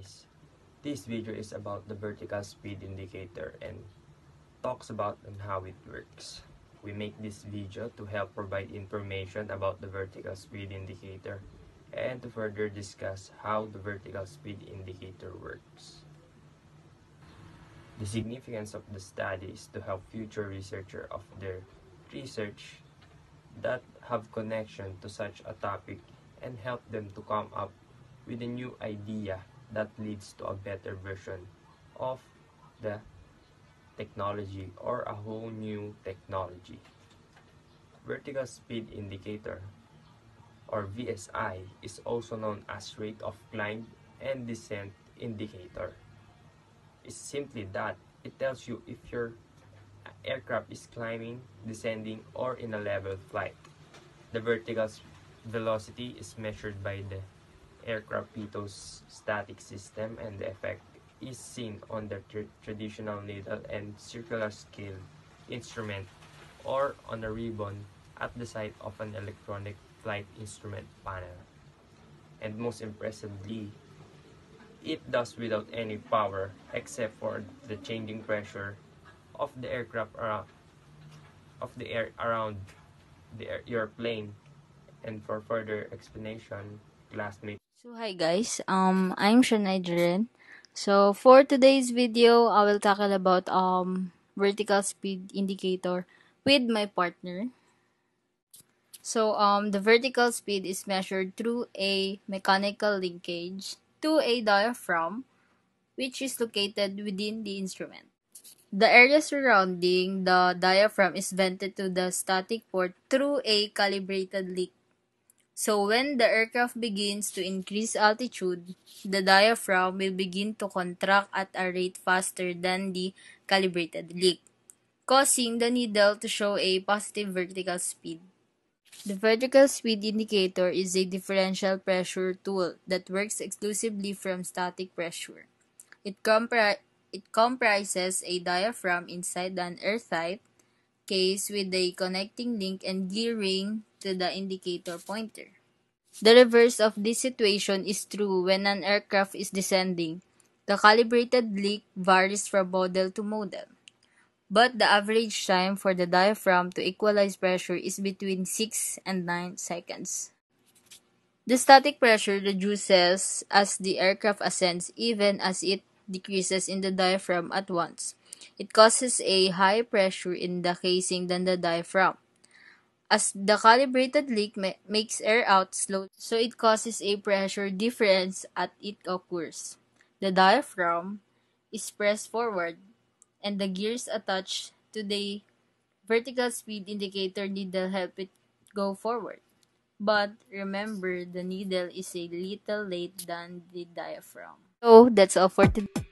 guys. This video is about the vertical speed indicator and talks about on how it works. We make this video to help provide information about the vertical speed indicator and to further discuss how the vertical speed indicator works. The significance of the study is to help future researchers of their research that have connection to such a topic and help them to come up with a new idea that leads to a better version of the technology or a whole new technology. Vertical speed indicator or VSI is also known as rate of climb and descent indicator. It's simply that it tells you if your aircraft is climbing, descending, or in a level flight. The vertical velocity is measured by the aircraft pitot static system, and the effect is seen on the traditional needle and circular scale instrument or on a ribbon at the side of an electronic flight instrument panel. And most impressively, it does without any power except for the changing pressure of the aircraft around your plane. And for further explanation, classmate. So hi guys, I'm Shanae Jaren. So for today's video, I will tackle about vertical speed indicator with my partner. So the vertical speed is measured through a mechanical linkage to a diaphragm which is located within the instrument. The area surrounding the diaphragm is vented to the static port through a calibrated leak. So when the aircraft begins to increase altitude, the diaphragm will begin to contract at a rate faster than the calibrated leak, causing the needle to show a positive vertical speed. The vertical speed indicator is a differential pressure tool that works exclusively from static pressure. It comprises a diaphragm inside an airtight case with a connecting link and gear ring to the indicator pointer. The reverse of this situation is true when an aircraft is descending. The calibrated leak varies from model to model, but the average time for the diaphragm to equalize pressure is between 6 and 9 seconds. The static pressure reduces as the aircraft ascends even as it decreases in the diaphragm at once. It causes a higher pressure in the casing than the diaphragm, as the calibrated leak makes air out slow, so it causes a pressure difference as it occurs. The diaphragm is pressed forward, and the gears attached to the vertical speed indicator needle help it go forward. But remember, the needle is a little late than the diaphragm. So that's all for today.